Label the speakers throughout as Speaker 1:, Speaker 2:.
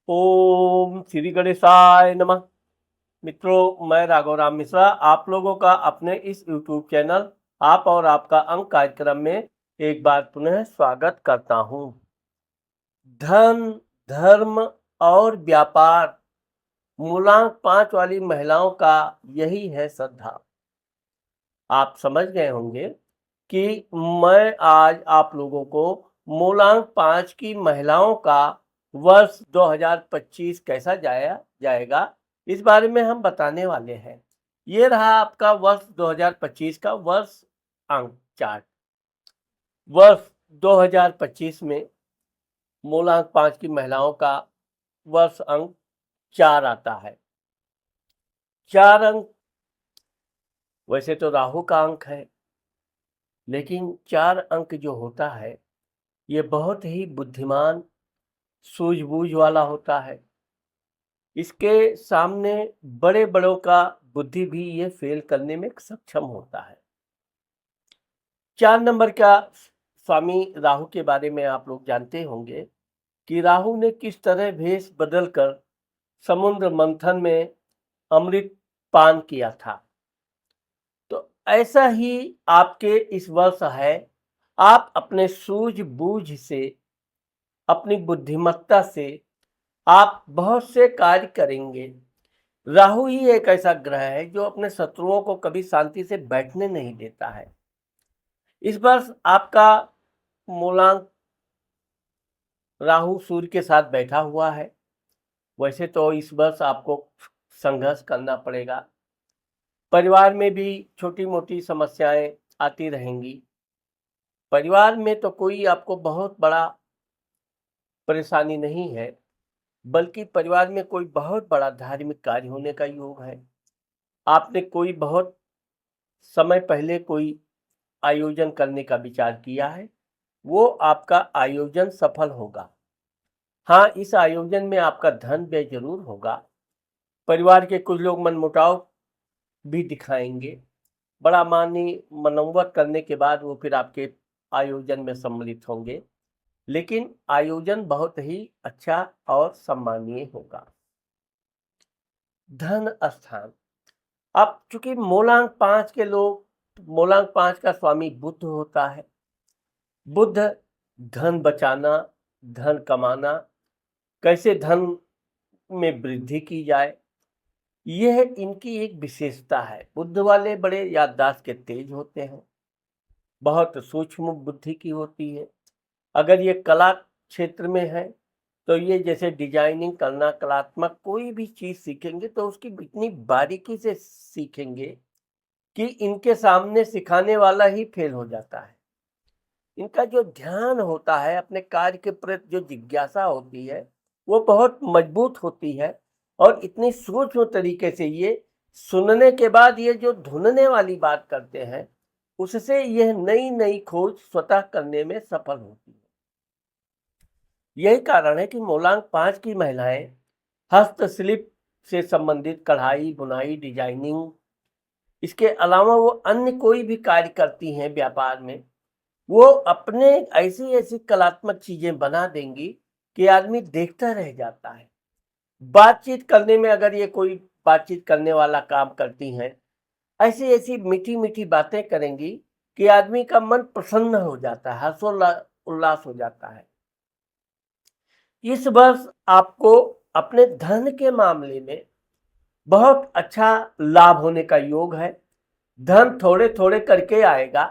Speaker 1: ओम श्री गणेशाय नमः। मित्रों, मैं राघव राम मिश्रा आप लोगों का अपने इस YouTube चैनल आप और आपका अंक कार्यक्रम में एक बार पुनः स्वागत करता हूं। धन, धर्म और व्यापार मूलांक 5 वाली महिलाओं का यही है श्रद्धा। आप समझ गए होंगे कि मैं आज आप लोगों को मूलांक 5 की महिलाओं का वर्ष 2025 कैसा जाएगा इस बारे में हम बताने वाले हैं। ये रहा आपका वर्ष 2025 का वर्ष अंक चार्ट। वर्ष 2025 में मूलांक 5 की महिलाओं का वर्ष अंक 4 आता है। 4 अंक वैसे तो राहु का अंक है, लेकिन 4 अंक जो होता है ये बहुत ही बुद्धिमान, सूझबूझ वाला होता है। इसके सामने बड़े-बड़ों का बुद्धि भी ये फेल करने में सक्षम होता है। 4 नंबर का स्वामी राहु के बारे में आप लोग जानते होंगे कि राहु ने किस तरह भेष बदलकर समुद्र मंथन में अमृत पान किया था। तो ऐसा ही आपके इस वर्ष है। आप अपने सूझबूझ से, अपनी बुद्धिमत्ता से आप बहुत से कार्य करेंगे। राहु ही एक ऐसा ग्रह है जो अपने शत्रुओं को कभी शांति से बैठने नहीं देता है। इस वर्ष आपका मूलांक राहु सूर्य के साथ बैठा हुआ है। वैसे तो इस वर्ष आपको संघर्ष करना पड़ेगा। परिवार में भी छोटी मोटी समस्याएं आती रहेंगी। परिवार में तो कोई आपको बहुत बड़ा परेशानी नहीं है, बल्कि परिवार में कोई बहुत बड़ा धार्मिक कार्य होने का योग है। आपने कोई बहुत समय पहले कोई आयोजन करने का विचार किया है, वो आपका आयोजन सफल होगा। हाँ, इस आयोजन में आपका धन व्यय जरूर होगा। परिवार के कुछ लोग मनमुटाव भी दिखाएंगे। बड़ा मनोवत करने के बाद वो फिर आपके आयोजन में सम्मिलित होंगे, लेकिन आयोजन बहुत ही अच्छा और सम्मानीय होगा। धन स्थान, अब चूंकि मूलांक 5 का स्वामी बुध होता है। बुध धन बचाना, धन कमाना, कैसे धन में वृद्धि की जाए, यह इनकी एक विशेषता है। बुध वाले बड़े याददाश्त के तेज होते हैं, बहुत सूक्ष्म बुद्धि की होती है। अगर ये कला क्षेत्र में है तो ये जैसे डिजाइनिंग करना, कलात्मक कोई भी चीज सीखेंगे तो उसकी इतनी बारीकी से सीखेंगे कि इनके सामने सिखाने वाला ही फेल हो जाता है। इनका जो ध्यान होता है, अपने कार्य के प्रति जो जिज्ञासा होती है, वो बहुत मजबूत होती है। और इतनी सूक्ष्म तरीके से ये सुनने के बाद ये जो धुनने वाली बात करते हैं, उससे यह नई नई खोज स्वतः करने में सफल होती है। यही कारण है कि मूलांक 5 की महिलाएं हस्तशिल्प से संबंधित कढ़ाई, बुनाई, डिजाइनिंग, इसके अलावा वो अन्य कोई भी कार्य करती हैं व्यापार में, वो अपने ऐसी ऐसी कलात्मक चीजें बना देंगी कि आदमी देखता रह जाता है। बातचीत करने में अगर ये कोई बातचीत करने वाला काम करती हैं, ऐसी ऐसी मीठी मीठी बातें करेंगी कि आदमी का मन प्रसन्न हो जाता है, उल्लास हो जाता है। इस वर्ष आपको अपने धन के मामले में बहुत अच्छा लाभ होने का योग है। धन थोड़े थोड़े करके आएगा,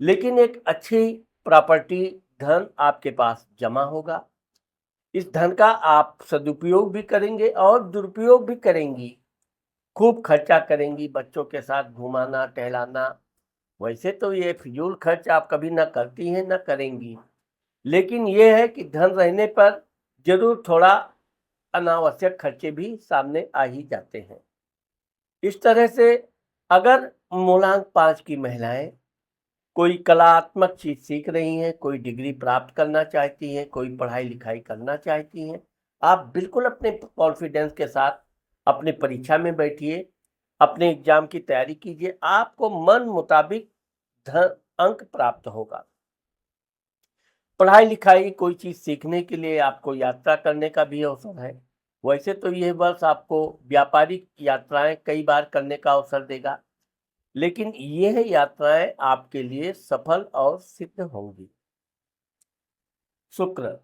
Speaker 1: लेकिन एक अच्छी प्रॉपर्टी धन आपके पास जमा होगा। इस धन का आप सदुपयोग भी करेंगे और दुरुपयोग भी करेंगी। खूब खर्चा करेंगी, बच्चों के साथ घुमाना टहलाना। वैसे तो ये फिजूल खर्च आप कभी ना करती हैं ना करेंगी, लेकिन ये है कि धन रहने पर जरूर थोड़ा अनावश्यक खर्चे भी सामने आ ही जाते हैं। इस तरह से अगर मूलांक 5 की महिलाएं कोई कलात्मक चीज सीख रही हैं, कोई डिग्री प्राप्त करना चाहती हैं, कोई पढ़ाई लिखाई करना चाहती हैं, आप बिल्कुल अपने कॉन्फिडेंस के साथ अपने परीक्षा में बैठिए, अपने एग्जाम की तैयारी कीजिए। आपको मन मुताबिक अंक प्राप्त होगा। पढ़ाई लिखाई कोई चीज सीखने के लिए आपको यात्रा करने का भी अवसर है। वैसे तो यह वर्ष आपको व्यापारिक यात्राएं कई बार करने का अवसर देगा, लेकिन यह यात्राएं आपके लिए सफल और सिद्ध होंगी। शुक्र,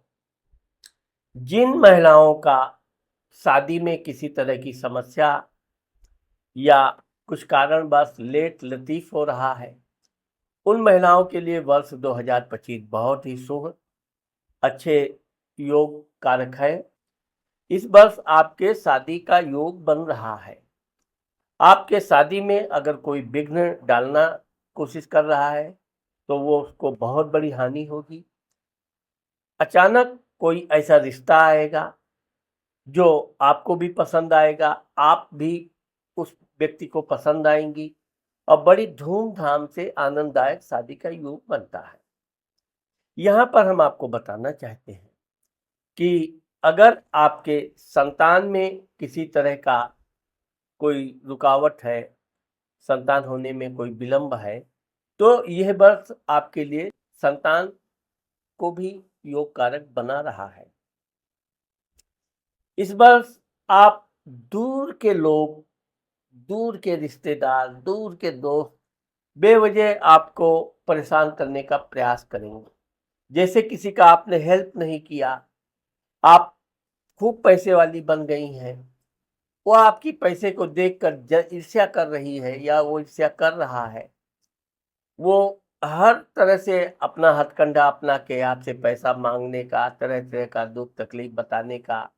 Speaker 1: जिन महिलाओं का शादी में किसी तरह की समस्या या कुछ कारणवश लेट लतीफ हो रहा है, उन महिलाओं के लिए वर्ष 2025 बहुत ही शुभ अच्छे योग कारक है। इस वर्ष आपके शादी का योग बन रहा है। आपके शादी में अगर कोई विघ्न डालना कोशिश कर रहा है तो वो उसको बहुत बड़ी हानि होगी। अचानक कोई ऐसा रिश्ता आएगा जो आपको भी पसंद आएगा, आप भी उस व्यक्ति को पसंद आएंगी और बड़ी धूमधाम से आनंददायक शादी का योग बनता है। यहाँ पर हम आपको बताना चाहते हैं कि अगर आपके संतान में किसी तरह का कोई रुकावट है, संतान होने में कोई विलंब है, तो यह वर्ष आपके लिए संतान को भी योग कारक बना रहा है। इस वर्ष आप दूर के लोग, दूर के रिश्तेदार, दूर के दोस्त बेवजह आपको परेशान करने का प्रयास करेंगे। जैसे किसी का आपने हेल्प नहीं किया, आप खूब पैसे वाली बन गई हैं, वो आपकी पैसे को देखकर ईर्ष्या कर रही है या वो ईर्ष्या कर रहा है। वो हर तरह से अपना हथकंडा अपना के आपसे पैसा मांगने का, तरह तरह का दुख तकलीफ बताने का,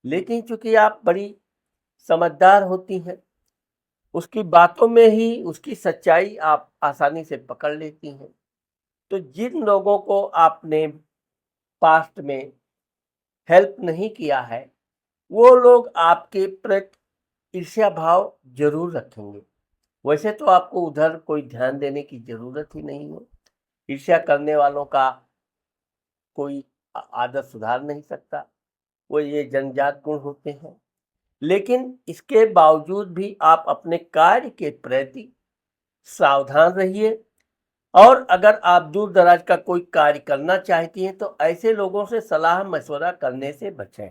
Speaker 1: लेकिन चूंकि आप बड़ी समझदार होती हैं, उसकी बातों में ही उसकी सच्चाई आप आसानी से पकड़ लेती हैं। तो जिन लोगों को आपने पास्ट में हेल्प नहीं किया है, वो लोग आपके प्रति ईर्ष्या भाव जरूर रखेंगे। वैसे तो आपको उधर कोई ध्यान देने की जरूरत ही नहीं है। ईर्ष्या करने वालों का कोई आदत सुधार नहीं सकता, वो ये जन्मजात गुण होते हैं। लेकिन इसके बावजूद भी आप अपने कार्य के प्रति सावधान रहिए और अगर आप दूर दराज का कोई कार्य करना चाहती हैं तो ऐसे लोगों से सलाह मशवरा करने से बचें।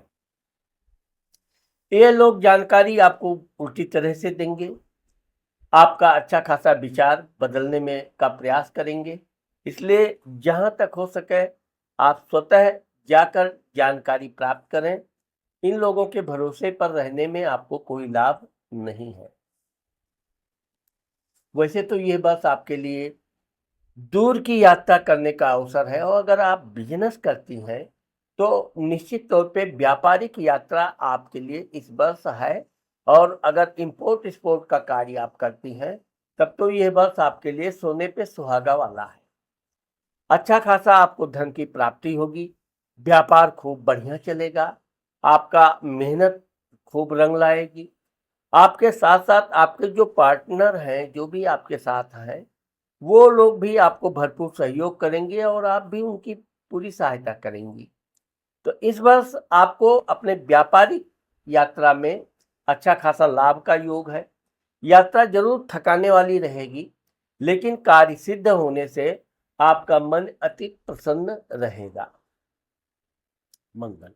Speaker 1: ये लोग जानकारी आपको उल्टी तरह से देंगे, आपका अच्छा खासा विचार बदलने में का प्रयास करेंगे। इसलिए जहां तक हो सके आप स्वतः जाकर जानकारी प्राप्त करें। इन लोगों के भरोसे पर रहने में आपको कोई लाभ नहीं है। वैसे तो ये बस आपके लिए दूर की यात्रा करने का अवसर है और अगर आप बिजनेस करती हैं तो निश्चित तौर पे व्यापारिक यात्रा आपके लिए इस वर्ष है। और अगर इंपोर्ट एक्सपोर्ट का कार्य आप करती हैं तब तो यह वर्ष आपके लिए सोने पे सुहागा वाला है। अच्छा खासा आपको धन की प्राप्ति होगी, व्यापार खूब बढ़िया चलेगा, आपका मेहनत खूब रंग लाएगी। आपके साथ साथ आपके जो पार्टनर हैं, जो भी आपके साथ हैं, वो लोग भी आपको भरपूर सहयोग करेंगे और आप भी उनकी पूरी सहायता करेंगी। तो इस वर्ष आपको अपने व्यापारिक यात्रा में अच्छा खासा लाभ का योग है। यात्रा जरूर थकाने वाली रहेगी, लेकिन कार्य सिद्ध होने से आपका मन अति प्रसन्न रहेगा। मंगल,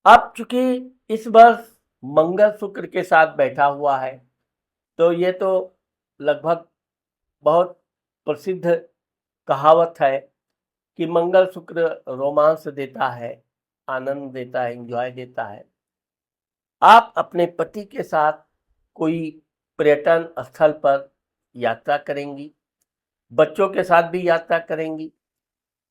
Speaker 1: अब चूंकि इस वर्ष मंगल शुक्र के साथ बैठा हुआ है तो ये तो लगभग बहुत प्रसिद्ध कहावत है कि मंगल शुक्र रोमांस देता है, आनंद देता है, एंजॉय देता है। आप अपने पति के साथ कोई पर्यटन स्थल पर यात्रा करेंगी, बच्चों के साथ भी यात्रा करेंगी,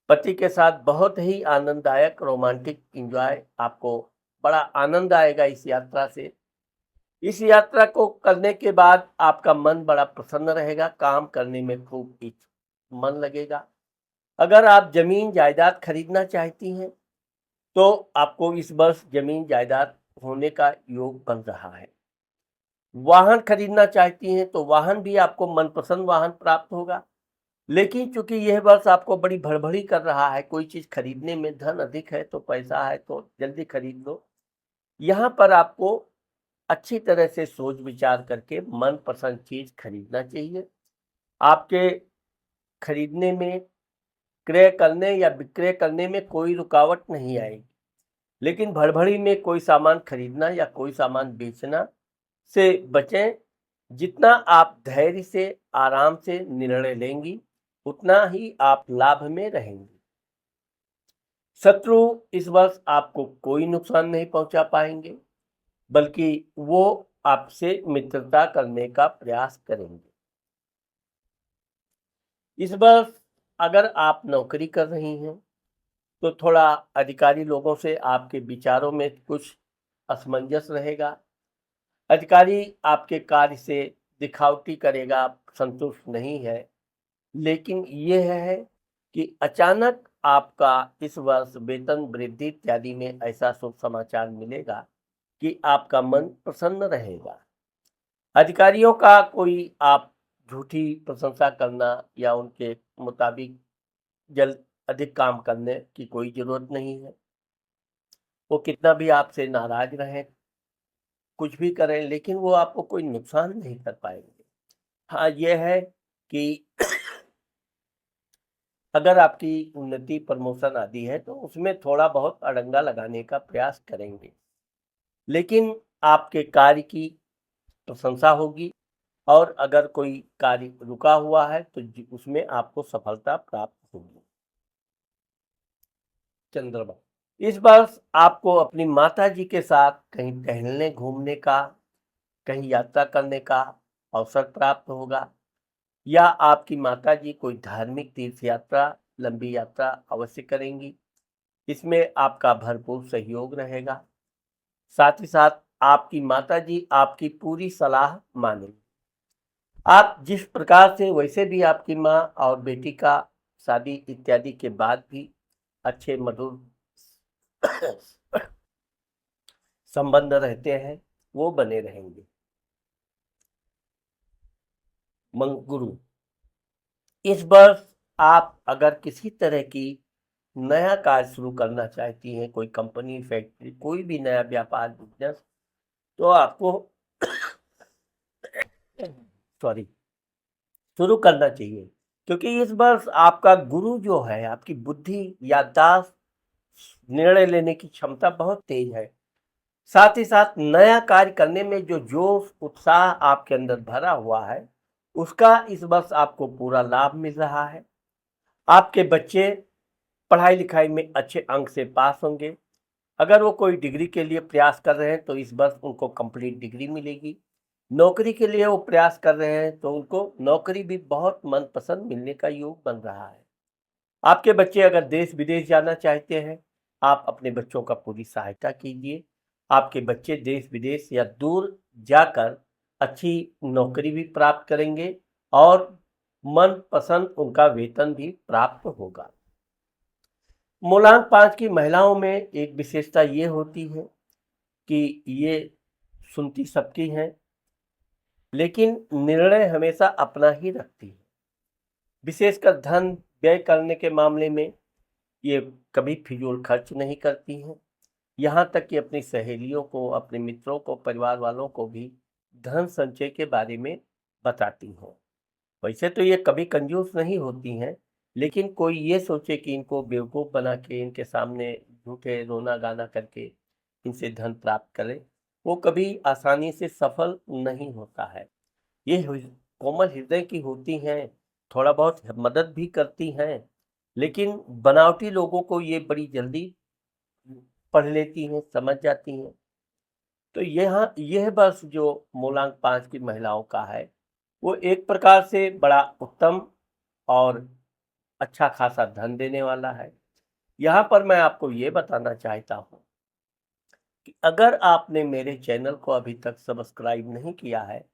Speaker 1: पति के साथ बहुत ही आनंददायक रोमांटिक एंजॉय, आपको बड़ा आनंद आएगा इस यात्रा से। इस यात्रा को करने के बाद आपका मन बड़ा प्रसन्न रहेगा, काम करने में खूब मन लगेगा। अगर आप जमीन जायदाद खरीदना चाहती हैं तो आपको इस वर्ष जमीन जायदाद होने का योग बन रहा है। वाहन खरीदना चाहती हैं तो वाहन भी आपको मनपसंद वाहन प्राप्त होगा। लेकिन चूंकि यह वर्ष आपको बड़ी भड़बड़ी कर रहा है, कोई चीज खरीदने में धन अधिक है तो पैसा है तो जल्दी खरीद लो, यहाँ पर आपको अच्छी तरह से सोच विचार करके मनपसंद चीज खरीदना चाहिए। आपके खरीदने में, क्रय करने या विक्रय करने में कोई रुकावट नहीं आएगी। लेकिन भड़बड़ी में कोई सामान खरीदना या कोई सामान बेचना से बचें। जितना आप धैर्य से, आराम से निर्णय लेंगी, उतना ही आप लाभ में रहेंगी। शत्रु इस वर्ष आपको कोई नुकसान नहीं पहुंचा पाएंगे, बल्कि वो आपसे मित्रता करने का प्रयास करेंगे। इस वर्ष अगर आप नौकरी कर रही हैं तो थोड़ा अधिकारी लोगों से आपके विचारों में कुछ असमंजस रहेगा। अधिकारी आपके कार्य से दिखावटी करेगा, आप संतुष्ट नहीं है। लेकिन यह है कि अचानक आपका इस वर्ष वेतन वृद्धि इत्यादि में ऐसा शुभ समाचार मिलेगा कि आपका मन प्रसन्न रहेगा। अधिकारियों का कोई आप झूठी प्रशंसा करना या उनके मुताबिक जल्द अधिक काम करने की कोई जरूरत नहीं है। वो कितना भी आपसे नाराज रहें, कुछ भी करें, लेकिन वो आपको कोई नुकसान नहीं कर पाएंगे। हाँ, यह है कि अगर आपकी उन्नति, प्रमोशन आदि है तो उसमें थोड़ा बहुत अड़ंगा लगाने का प्रयास करेंगे, लेकिन आपके कार्य की प्रशंसा होगी। और अगर कोई कार्य रुका हुआ है तो उसमें आपको सफलता प्राप्त होगी। चंद्रमा, इस वर्ष आपको अपनी माता जी के साथ कहीं टहलने घूमने का, कहीं यात्रा करने का अवसर प्राप्त होगा, या आपकी माता जी कोई धार्मिक तीर्थ यात्रा, लंबी यात्रा अवश्य करेंगी। इसमें आपका भरपूर सहयोग रहेगा। साथ ही साथ आपकी माता जी आपकी पूरी सलाह मानेंगी। आप जिस प्रकार से, वैसे भी आपकी माँ और बेटी का शादी इत्यादि के बाद भी अच्छे मधुर संबंध रहते हैं, वो बने रहेंगे। गुरु, इस वर्ष आप अगर किसी तरह की नया कार्य शुरू करना चाहती हैं, कोई कंपनी, फैक्ट्री, कोई भी नया व्यापार, बिजनेस, तो आपको सॉरी शुरू करना चाहिए। क्योंकि इस वर्ष आपका गुरु जो है, आपकी बुद्धि, याददाश्त, निर्णय लेने की क्षमता बहुत तेज है। साथ ही साथ नया कार्य करने में जो जोश, उत्साह आपके अंदर भरा हुआ है, उसका इस वर्ष आपको पूरा लाभ मिल रहा है। आपके बच्चे पढ़ाई लिखाई में अच्छे अंक से पास होंगे। अगर वो कोई डिग्री के लिए प्रयास कर रहे हैं तो इस वर्ष उनको कंप्लीट डिग्री मिलेगी। नौकरी के लिए वो प्रयास कर रहे हैं तो उनको नौकरी भी बहुत मनपसंद मिलने का योग बन रहा है। आपके बच्चे अगर देश विदेश जाना चाहते हैं, आप अपने बच्चों का पूरी सहायता कीजिए। आपके बच्चे देश विदेश या दूर जाकर अच्छी नौकरी भी प्राप्त करेंगे और मनपसंद उनका वेतन भी प्राप्त होगा। मूलांक 5 की महिलाओं में एक विशेषता ये होती है कि ये सुनती सबकी हैं, लेकिन निर्णय हमेशा अपना ही रखती है। विशेषकर धन व्यय करने के मामले में ये कभी फिजूल खर्च नहीं करती हैं। यहाँ तक कि अपनी सहेलियों को, अपने मित्रों को, परिवार वालों को भी धन संचय के बारे में बताती हैं। वैसे तो ये कभी कंजूस नहीं होती हैं, लेकिन कोई ये सोचे कि इनको बेवकूफ़ बना के इनके सामने झूठे रोना गाना करके इनसे धन प्राप्त करें, वो कभी आसानी से सफल नहीं होता है। ये कोमल हृदय की होती हैं, थोड़ा बहुत मदद भी करती हैं, लेकिन बनावटी लोगों को ये बड़ी जल्दी पढ़ लेती हैं, समझ जाती हैं। तो यह वर्ष जो मूलांक 5 की महिलाओं का है, वो एक प्रकार से बड़ा उत्तम और अच्छा खासा धन देने वाला है। यहाँ पर मैं आपको ये बताना चाहता हूँ कि अगर आपने मेरे चैनल को अभी तक सब्सक्राइब नहीं किया है,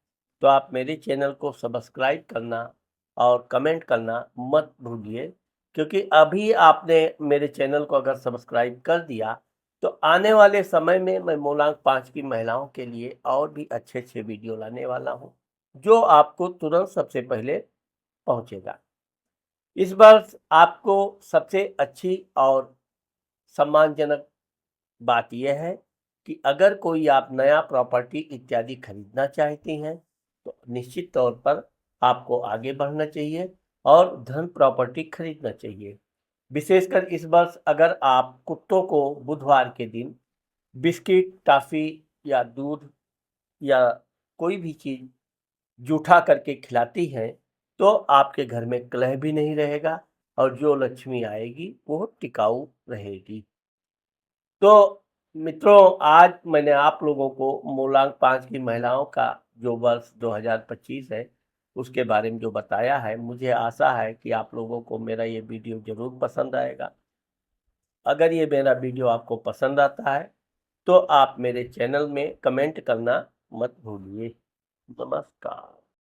Speaker 1: तो आप मेरे चैनल को सब्सक्राइब करना और कमेंट करना मत भूलिए। क्योंकि अभी आपने मेरे चैनल को अगर सब्सक्राइब कर दिया तो आने वाले समय में मैं मूलांक 5 की महिलाओं के लिए और भी अच्छे वीडियो लाने वाला हूँ, जो आपको तुरंत सबसे पहले पहुँचेगा। इस वर्ष आपको सबसे अच्छी और सम्मानजनक बात यह है कि अगर कोई आप नया प्रॉपर्टी इत्यादि खरीदना चाहती हैं तो निश्चित तौर पर आपको आगे बढ़ना चाहिए और धन प्रॉपर्टी खरीदना चाहिए। विशेषकर इस वर्ष अगर आप कुत्तों को बुधवार के दिन बिस्किट, टॉफी या दूध या कोई भी चीज जूठा करके खिलाती हैं तो आपके घर में कलह भी नहीं रहेगा और जो लक्ष्मी आएगी वो टिकाऊ रहेगी। तो मित्रों, आज मैंने आप लोगों को मूलांक 5 की महिलाओं का जो वर्ष 2025 है उसके बारे में जो बताया है, मुझे आशा है कि आप लोगों को मेरा ये वीडियो जरूर पसंद आएगा। अगर ये मेरा वीडियो आपको पसंद आता है तो आप मेरे चैनल में कमेंट करना मत भूलिए। नमस्कार।